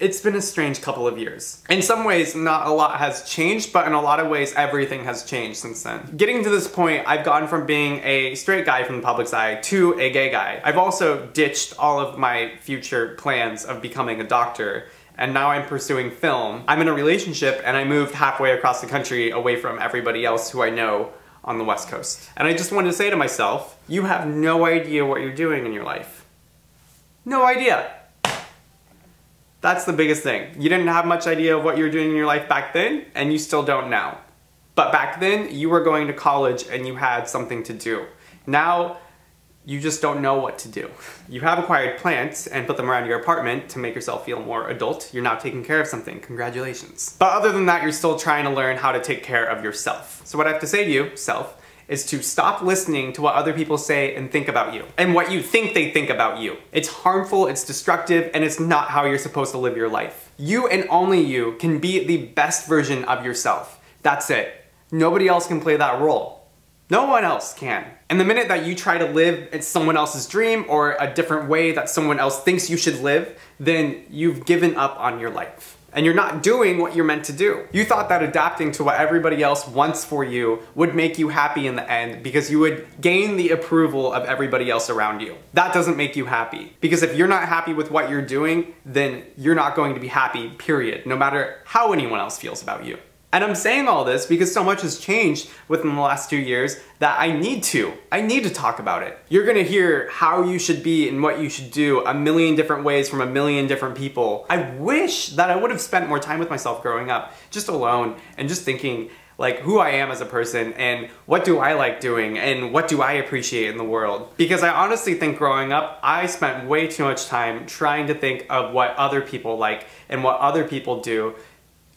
It's been a strange couple of years. In some ways, not a lot has changed, but in a lot of ways, everything has changed since then. Getting to this point, I've gone from being a straight guy from the public's eye to a gay guy. I've also ditched all of my future plans of becoming a doctor, and now I'm pursuing film. I'm in a relationship, and I moved halfway across the country away from everybody else who I know on the West Coast. And I just wanted to say to myself, you have no idea what you're doing in your life. No idea. That's the biggest thing. You didn't have much idea of what you were doing in your life back then, and you still don't now. But back then, you were going to college and you had something to do. Now, you just don't know what to do. You have acquired plants and put them around your apartment to make yourself feel more adult. You're now taking care of something. Congratulations. But other than that, you're still trying to learn how to take care of yourself. So what I have to say to you, self, is to stop listening to what other people say and think about you, and what you think they think about you. It's harmful, it's destructive, and it's not how you're supposed to live your life. You and only you can be the best version of yourself. That's it. Nobody else can play that role. No one else can. And the minute that you try to live in someone else's dream or a different way that someone else thinks you should live, then you've given up on your life. And you're not doing what you're meant to do. You thought that adapting to what everybody else wants for you would make you happy in the end because you would gain the approval of everybody else around you. That doesn't make you happy. Because if you're not happy with what you're doing, then you're not going to be happy, period, no matter how anyone else feels about you. And I'm saying all this because so much has changed within the last 2 years that I need to talk about it. You're gonna hear how you should be and what you should do a million different ways from a million different people. I wish that I would have spent more time with myself growing up, just alone, and just thinking like who I am as a person and what do I like doing and what do I appreciate in the world. Because I honestly think growing up, I spent way too much time trying to think of what other people like and what other people do,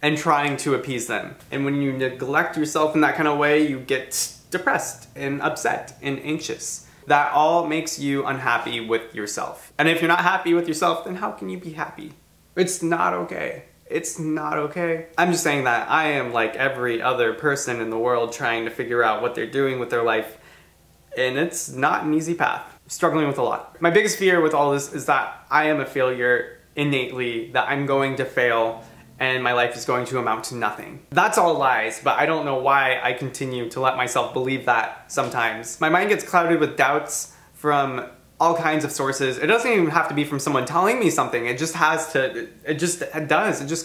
and trying to appease them. And when you neglect yourself in that kind of way, you get depressed and upset and anxious. That all makes you unhappy with yourself. And if you're not happy with yourself, then how can you be happy? It's not okay. It's not okay. I'm just saying that I am like every other person in the world trying to figure out what they're doing with their life, and it's not an easy path. I'm struggling with a lot. My biggest fear with all this is that I am a failure innately, that I'm going to fail, and my life is going to amount to nothing. That's all lies, but I don't know why I continue to let myself believe that sometimes. My mind gets clouded with doubts from all kinds of sources. It doesn't even have to be from someone telling me something. It just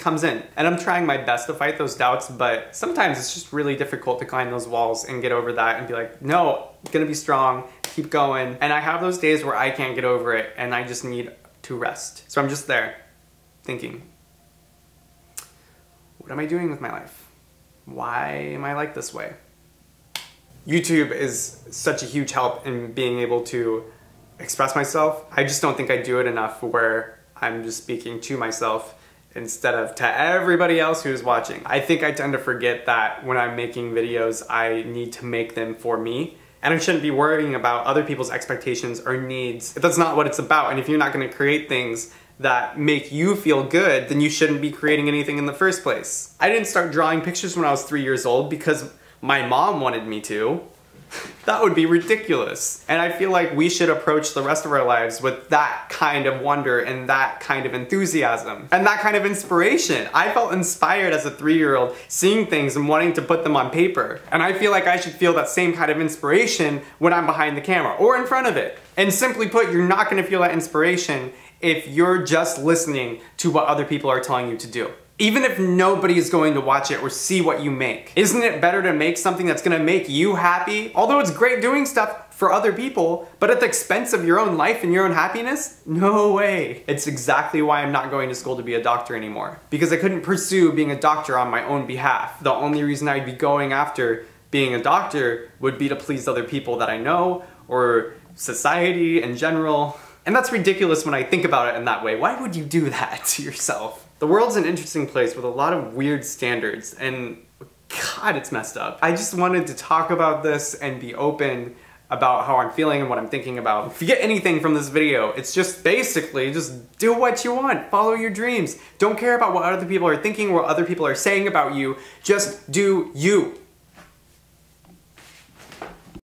comes in. And I'm trying my best to fight those doubts, but sometimes it's just really difficult to climb those walls and get over that and be like, no, I'm gonna be strong, keep going. And I have those days where I can't get over it and I just need to rest. So I'm just there, thinking, what am I doing with my life? Why am I like this way? YouTube is such a huge help in being able to express myself. I just don't think I do it enough where I'm just speaking to myself instead of to everybody else who's watching. I think I tend to forget that when I'm making videos, I need to make them for me. And I shouldn't be worrying about other people's expectations or needs. That's not what it's about. And if you're not gonna create things that make you feel good, then you shouldn't be creating anything in the first place. I didn't start drawing pictures when I was 3 years old because my mom wanted me to. That would be ridiculous. And I feel like we should approach the rest of our lives with that kind of wonder and that kind of enthusiasm and that kind of inspiration. I felt inspired as a 3-year-old seeing things and wanting to put them on paper. And I feel like I should feel that same kind of inspiration when I'm behind the camera or in front of it. And simply put, you're not gonna feel that inspiration if you're just listening to what other people are telling you to do. Even if nobody is going to watch it or see what you make. Isn't it better to make something that's gonna make you happy? Although it's great doing stuff for other people, but at the expense of your own life and your own happiness? No way. It's exactly why I'm not going to school to be a doctor anymore. Because I couldn't pursue being a doctor on my own behalf. The only reason I'd be going after being a doctor would be to please other people that I know, or society in general. And that's ridiculous when I think about it in that way. Why would you do that to yourself? The world's an interesting place with a lot of weird standards, and God, it's messed up. I just wanted to talk about this and be open about how I'm feeling and what I'm thinking about. If you get anything from this video, it's just basically just do what you want, follow your dreams. Don't care about what other people are thinking or what other people are saying about you, just do you.